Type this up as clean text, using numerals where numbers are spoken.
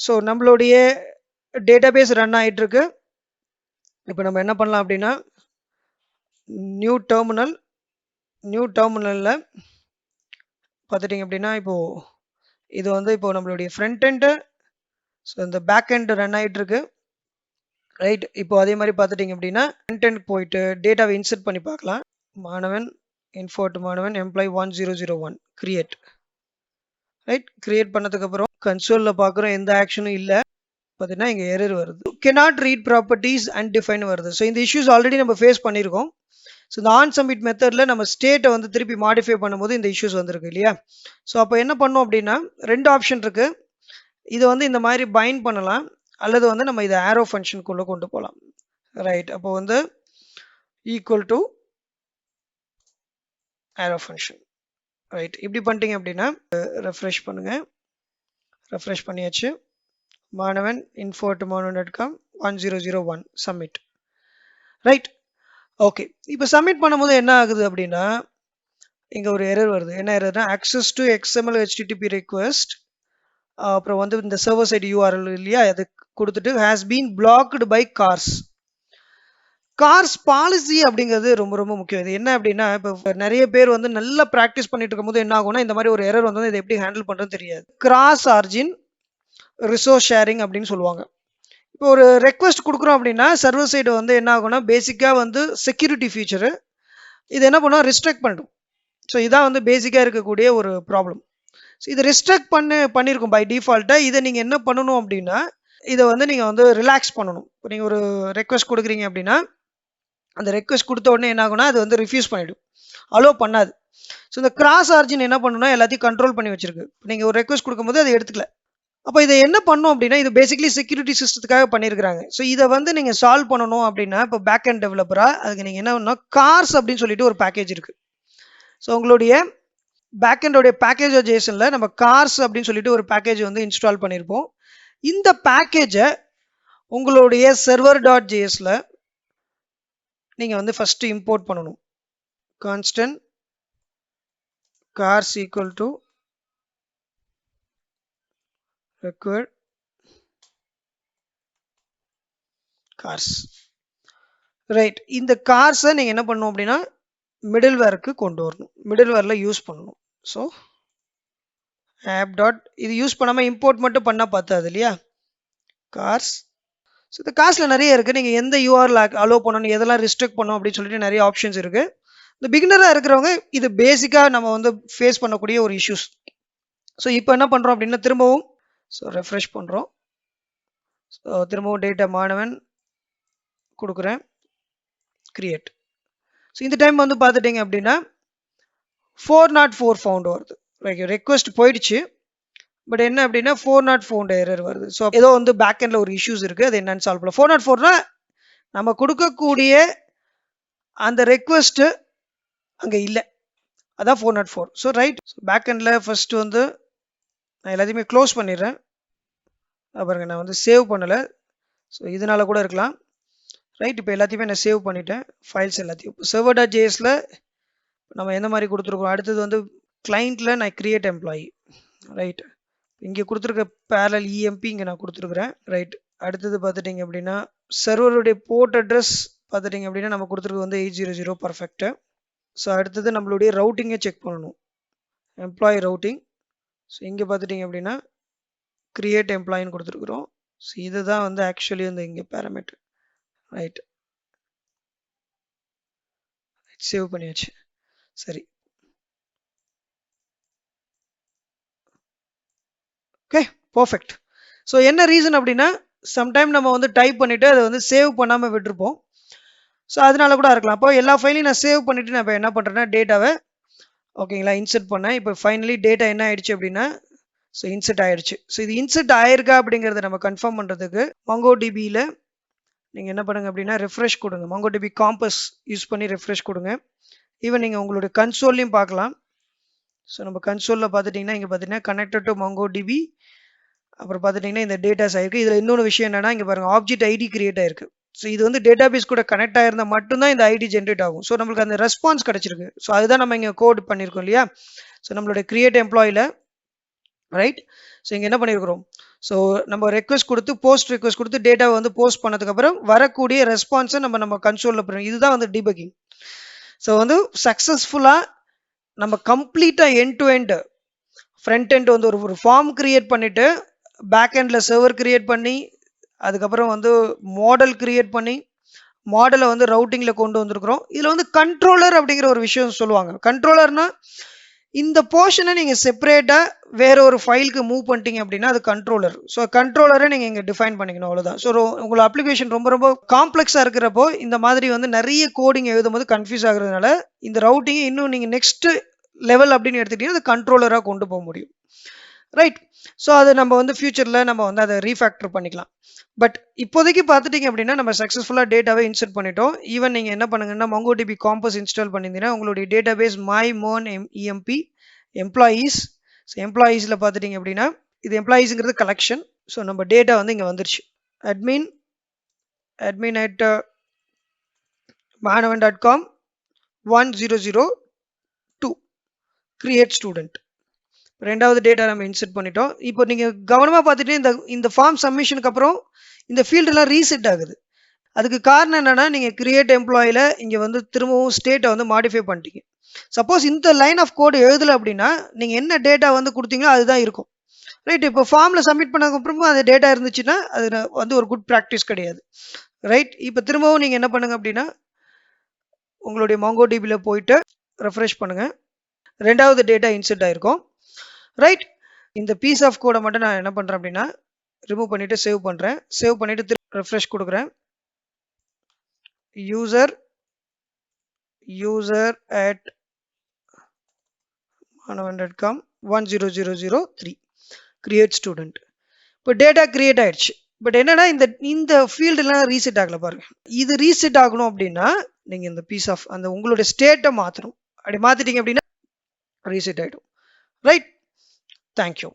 So நம்மளுடைய database run ஆகிட்டு இருக்கு. இப்போ நம்ம என்ன பண்ணலாம் அப்படின்னா நியூ டெர்மினலில் பார்த்துட்டிங்க அப்படின்னா இப்போது இது வந்து இப்போ நம்மளுடைய ஃப்ரண்ட் எண்டு, ஸோ இந்த பேக் எண்டு ரன் ஆகிட்டு இருக்கு. ரைட், இப்போ அதே மாதிரி பார்த்துட்டிங்க அப்படின்னா ஃப்ரண்ட் எண்ட் போயிட்டு டேட்டாவை இன்சர்ட் பண்ணி பார்க்கலாம். மாணவன் இன்ஃபோர்ட் மாணவன் எம்ப்ளாய் 1001 கிரியேட். ரைட், கிரியேட் பண்ணதுக்கப்புறம் கன்சோலில் பார்க்குறோம் எந்த ஆக்ஷனும் இல்லை. பார்த்தீங்கன்னா இங்கே எரர் வருது, cannot read properties and define வருது. ஸோ இந்த இஷ்யூஸ் ஆல்ரெடி நம்ம ஃபேஸ் பண்ணியிருக்கோம். ஸோ இந்த ஆன் சப்மிட் மெத்தடில் நம்ம ஸ்டேட்டை வந்து திருப்பி மாடிஃபை பண்ணும்போது இந்த இஷ்யூஸ் வந்திருக்கு இல்லையா. ஸோ அப்போ என்ன பண்ணோம் அப்படின்னா 2 ஆப்ஷன் இருக்குது. இதை வந்து இந்த மாதிரி பைண்ட் பண்ணலாம், அல்லது வந்து நம்ம இதை ஆரோ ஃபங்க்ஷனுக்குள்ளே கொண்டு போகலாம். ரைட், அப்போ வந்து equal to arrow function. Right, இப்படி பண்ணிட்டீங்க அப்படின்னா ரெஃப்ரெஷ் பண்ணுங்கள். ரெஃப்ரெஷ் பண்ணியாச்சு. மாணவன் info@மாணவன்.com 1001 சப்மிட். Right, okay. இப்போ சப்மிட் பண்ணும்போது என்ன ஆகுது அப்படின்னா இங்கே ஒரு எரர் வருது. என்ன எரர்னா access to XML HTTP request, அப்புறம் வந்து இந்த சர்வர் சைடு URL இல்லையா, அது கொடுத்துட்டு has been blocked by cars policy அப்படிங்கிறது ரொம்ப ரொம்ப முக்கியம். இது என்ன அப்படின்னா இப்போ நிறைய பேர் வந்து நல்லா ப்ராக்டிஸ் பண்ணிட்டு இருக்கும்போது என்ன ஆகும்னா இந்த மாதிரி ஒரு எரர் வந்து இதை எப்படி ஹேண்டில் பண்ணுறதுன்னு தெரியாது. கிராஸ் ஆர்ஜின் ரிசோர்ஸ் ஷேரிங் அப்படின்னு சொல்லுவாங்க. இப்போ ஒரு ரெக்வஸ்ட் கொடுக்குறோம் அப்படின்னா சர்வர் சைடு வந்து என்ன ஆகும்னா பேசிக்காக வந்து செக்யூரிட்டி ஃபீச்சரு இது என்ன பண்ணும், ரெஸ்ட்ரிக்ட் பண்ணிடும். ஸோ இதான் வந்து பேசிக்காக இருக்கக்கூடிய ஒரு ப்ராப்ளம். ஸோ இதை ரெஸ்ட்ரிக்ட் பண்ணியிருக்கும் பை டிஃபால்ட்டாக. இதை நீங்கள் என்ன பண்ணணும் அப்படின்னா இதை வந்து நீங்கள் வந்து ரிலாக்ஸ் பண்ணணும். இப்போ நீங்கள் ஒரு ரெக்வஸ்ட் கொடுக்குறீங்க அப்படின்னா அந்த ரெக்வஸ்ட் கொடுத்த உடனே என்ன ஆகும்னா அது வந்து ரிஃப்யூஸ் பண்ணிவிடும், அலோவ் பண்ணாது. ஸோ இந்த கிராஸ் ஆர்ஜின் என்ன பண்ணணும்னா எல்லாத்தையும் கண்ட்ரோல் பண்ணி வச்சிருக்கு. நீங்கள் ஒரு ரெக்வஸ்ட் கொடுக்கும்போது அதை எடுத்துக்கல. அப்போ இதை என்ன பண்ணும் அப்படின்னா இது பேசிக்கலி செக்யூரிட்டி சிஸ்டத்துக்காக பண்ணியிருக்காங்க. ஸோ இதை வந்து நீங்கள் சால்வ் பண்ணணும் அப்படின்னா இப்போ பேக் அண்ட் டெவலப்பராக அதுக்கு நீங்கள் என்ன பண்ணணும், கார்ஸ் அப்படின்னு சொல்லிட்டு ஒரு பேக்கேஜ் இருக்குது. ஸோ உங்களுடைய பேக் அண்டோடைய பேக்கேஜ் ஜேசனில் நம்ம கார்ஸ் அப்படின்னு சொல்லிட்டு ஒரு பேக்கேஜ் வந்து இன்ஸ்டால் பண்ணியிருப்போம். இந்த பேக்கேஜை உங்களுடைய server.jsல நீங்கள் வந்து ஃபஸ்ட்டு இம்போர்ட் பண்ணணும். Constant cars equal to required cars. Right, இந்த கார்ஸை நீங்கள் என்ன பண்ணணும் அப்படின்னா மிடில் வேருக்கு கொண்டு வரணும், மிடில் வேரில் யூஸ் பண்ணணும். ஸோ ஆப் டாட் இது யூஸ் பண்ணாமல் இம்போர்ட் மட்டும் பண்ணால் பார்த்தாது இல்லையா, கார்ஸ். ஸோ இந்த கார்ஸில் நிறைய இருக்குது, நீங்கள் எந்த யூஆர்எல் அலோவ் பண்ணணும், எதெல்லாம் ரெஸ்ட்ரிக்ட் பண்ணணும் அப்படின்னு சொல்லிட்டு நிறைய ஆப்ஷன்ஸ் இருக்குது. இந்த பிகினராக இருக்கிறவங்க இது பேசிக்காக நம்ம வந்து ஃபேஸ் பண்ணக்கூடிய ஒரு இஷ்யூஸ். ஸோ இப்போ என்ன பண்ணுறோம் அப்படின்னா திரும்பவும் ஸோ ரெஃப்ரெஷ் பண்ணுறோம். ஸோ திரும்பவும் டேட்டா மாணவன் கொடுக்குறேன், கிரியேட். ஸோ இந்த டைம் வந்து பார்த்துட்டிங்க அப்படின்னா 404 ஃபவுண்ட் வருது. ரெக்வஸ்ட் போயிடுச்சு, பட் என்ன அப்படின்னா 404 எரர் வருது. ஸோ ஏதோ வந்து பேக் எண்டில் ஒரு இஷ்யூஸ் இருக்குது, அது என்னன்னு சால்வ் பண்ணலாம். 404னா நம்ம கொடுக்கக்கூடிய அந்த ரெக்வஸ்ட்டு அங்கே இல்லை, அதான் 404. ஸோ ரைட், பேக் எண்டில் ஃபஸ்ட்டு வந்து நான் எல்லாத்தையுமே க்ளோஸ் பண்ணிடுறேன். பாருங்க நான் வந்து சேவ் பண்ணலை, ஸோ இதனால கூட இருக்கலாம். ரைட், இப்போ எல்லாத்தையுமே நான் சேவ் பண்ணிட்டேன் ஃபைல்ஸ் எல்லாத்தையும். இப்போ server.jsல நம்ம எந்த மாதிரி கொடுத்துருக்கோம், அடுத்தது வந்து கிளைண்ட்டில் நான் கிரியேட் எம்ப்ளாயி. ரைட், இங்கே கொடுத்துருக்க parallel EMP இங்கே நான் கொடுத்துருக்குறேன். ரைட், அடுத்தது பார்த்துட்டிங்க அப்படின்னா சர்வருடைய போர்ட் அட்ரஸ் பார்த்துட்டிங்க அப்படின்னா நம்ம கொடுத்துருக்கு வந்து 800 பர்ஃபெக்ட்டு. ஸோ அடுத்தது நம்மளுடைய ரவுட்டிங்கை செக் பண்ணணும், எம்ப்ளாயி ரவுட்டிங். ஸோ இங்கே பார்த்துட்டிங்க அப்படின்னா கிரியேட் எம்ப்ளாயின்னு கொடுத்துருக்குறோம். ஸோ இதுதான் வந்து ஆக்சுவலி வந்து இங்கே பேராமீட்டர். ரைட், சேவ் பண்ணியாச்சு. சரி, ஓகே, பர்ஃபெக்ட். ஸோ என்ன ரீசன் அப்படின்னா சம்டைம் நம்ம வந்து டைப் பண்ணிவிட்டு அதை வந்து சேவ் பண்ணாமல் விட்டுருப்போம். ஸோ அதனால கூட இருக்கலாம். அப்போ எல்லா ஃபைலையும் நான் சேவ் பண்ணிவிட்டு நான் இப்போ என்ன பண்ணுறேன்னா டேட்டாவை ஓகேங்களா இன்சர்ட் பண்ணேன். இப்போ ஃபைனலி டேட்டா என்ன ஆயிடுச்சு அப்படின்னா ஸோ இன்சர்ட் ஆயிடுச்சு. ஸோ இது இன்சர்ட் ஆயிருக்கா அப்படிங்கிறத நம்ம கன்ஃபார்ம் பண்ணுறதுக்கு MongoDBயில் நீங்கள் என்ன பண்ணுங்க அப்படின்னா ரெஃப்ரெஷ் கொடுங்க, MongoDB காம்பஸ் யூஸ் பண்ணி ரெஃப்ரெஷ் கொடுங்க. ஈவன் நீங்கள் உங்களுடைய கன்சோல்லையும் பார்க்கலாம். ஸோ நம்ம கன்சோலில் பார்த்துட்டிங்கன்னா இங்கே பார்த்தீங்கன்னா கனெக்டட் டு MongoDB, அப்புறம் பார்த்துட்டிங்கன்னா இந்த டேட்டாஸ் ஆயிருக்கு. இதில் இன்னொரு விஷயம் என்னன்னா இங்கே பாருங்கள் ஆப்ஜெக்ட் ஐடி கிரியேட் ஆயிருக்கு. ஸோ இது வந்து டேட்டாபேஸ் கூட கனெக்ட் ஆயிருந்தால் மட்டும்தான் இந்த ஐடி ஜென்ரேட் ஆகும். ஸோ நம்மளுக்கு அந்த ரெஸ்பான்ஸ் கிடச்சிருக்கு. ஸோ அதுதான் நம்ம இங்கே கோட் பண்ணியிருக்கோம் இல்லையா. ஸோ நம்மளோட கிரியேட் எம்ப்ளாயில் ரைட். ஸோ இங்கே என்ன பண்ணியிருக்கிறோம், ஸோ நம்ம ரெக்வஸ்ட் கொடுத்து போஸ்ட் ரெக்வஸ்ட் கொடுத்து டேட்டாவை வந்து போஸ்ட் பண்ணதுக்கப்புறம் வரக்கூடிய ரெஸ்பான்ஸை நம்ம கன்சோலில் பண்ணுறோம். இதுதான் வந்து டீபக்கிங். ஸோ வந்து சக்ஸஸ்ஃபுல்லாக நம்ம கம்ப்ளீட்டாக end to end front end வந்து ஒரு ஃபார்ம் கிரியேட் பண்ணிவிட்டு பேக் எண்டில் சர்வர் கிரியேட் பண்ணி அதுக்கப்புறம் வந்து மாடல் கிரியேட் பண்ணி மாடலை வந்து ரவுட்டிங்கில் கொண்டு வந்திருக்கிறோம். இதில் வந்து கண்ட்ரோலர் அப்படிங்கிற ஒரு விஷயம் சொல்லுவாங்க. கண்ட்ரோலர்னா இந்த போர்ஷனை நீங்கள் செப்பரேட்டாக வேற ஒரு ஃபைலுக்கு மூவ் பண்ணிட்டீங்க அப்படின்னா அது கண்ட்ரோலர். ஸோ கண்ட்ரோலரை நீங்கள் இங்கே டிஃபைன் பண்ணிக்கணும், அவ்வளோதான். ஸோ உங்கள் அப்ளிகேஷன் ரொம்ப ரொம்ப காம்ப்ளெக்ஸாக இருக்கிறப்போ இந்த மாதிரி வந்து நிறைய கோடிங் எழுதும்போது கன்ஃபியூஸ் ஆகுறதுனால இந்த ரவுட்டிங்கை இன்னும் நீங்கள் நெக்ஸ்ட் லெவல் அப்படின்னு எடுத்துக்கிட்டீங்கன்னா அது கண்ட்ரோலராக கொண்டு போக முடியும். ரைட். ஸோ அது நம்ம வந்து ஃபியூச்சரில் நம்ம வந்து அதை ரீஃபேக்டர் பண்ணிக்கலாம். பட் இப்போதைக்கு பார்த்துட்டீங்க அப்படின்னா நம்ம சக்ஸஸ்ஃபுல்லாக டேட்டாவே இன்சர்ட் பண்ணிட்டோம். ஈவன் நீங்கள் என்ன பண்ணுங்கன்னா MongoDB காம்பஸ் இன்ஸ்டால் பண்ணியிருந்தீங்கன்னா உங்களுடைய database MERN EMP employees. So எம்ப்ளாயீஸில் பார்த்துட்டீங்க அப்படின்னா இது எம்ப்ளாயீஸுங்கிறது கலெக்ஷன். ஸோ நம்ம டேட்டா வந்து இங்கே வந்துருச்சு. admin at manavan.com 1002 create student. ரெண்டாவது டேட்டா நம்ம இன்சர்ட் பண்ணிட்டோம். இப்போ நீங்கள் கவனமாக பார்த்துட்டு இந்த ஃபார்ம் சப்மிஷனுக்கு அப்புறம் இந்த ஃபீல்டெல்லாம் ரீசெட் ஆகுது. அதுக்கு காரணம் என்னன்னா நீங்கள் கிரியேட் எம்ப்ளாயில இங்கே வந்து திரும்பவும் ஸ்டேட்டை வந்து மாடிஃபை பண்ணிட்டீங்க. சப்போஸ் இந்த லைன் ஆஃப் கோடு எழுதலை அப்படின்னா நீங்கள் என்ன டேட்டா வந்து கொடுத்தீங்களோ அதுதான் இருக்கும். ரைட். இப்போ ஃபார்மில் சப்மிட் பண்ணதுக்கப்புறமும் அந்த டேட்டா இருந்துச்சுன்னா அது வந்து ஒரு குட் ப்ராக்டிஸ் கிடையாது. ரைட். இப்போ திரும்பவும் நீங்கள் என்ன பண்ணுங்க அப்படின்னா உங்களுடைய MongoDBயில் போயிட்டு ரெஃப்ரெஷ் பண்ணுங்க. ரெண்டாவது டேட்டா இன்சர்ட் ஆயிருக்கும். ரைட். இந்த பீஸ் ஆஃப் கோடை மட்டும் நான் என்ன பண்ணுறேன் அப்படின்னா ரிமூவ் பண்ணிவிட்டு சேவ் பண்ணுறேன். சேவ் பண்ணிவிட்டு ரெஃப்ரெஷ் கொடுக்குறேன். User at manavan.com 1003 create student. இப்போ டேட்டா கிரியேட் ஆயிடுச்சு. பட் என்னன்னா இந்த ஃபீல்டுலாம் ரீசெட் ஆகல பாருங்க. இது ரீசெட் ஆகணும் அப்படின்னா நீங்க இந்த பீஸ் ஆஃப் அந்த உங்களுடைய ஸ்டேட்டை மாற்றணும். அப்படி மாத்திட்டீங்க அப்படின்னா ரீசெட் ஆயிடும். ரைட். தேங்க்யூ.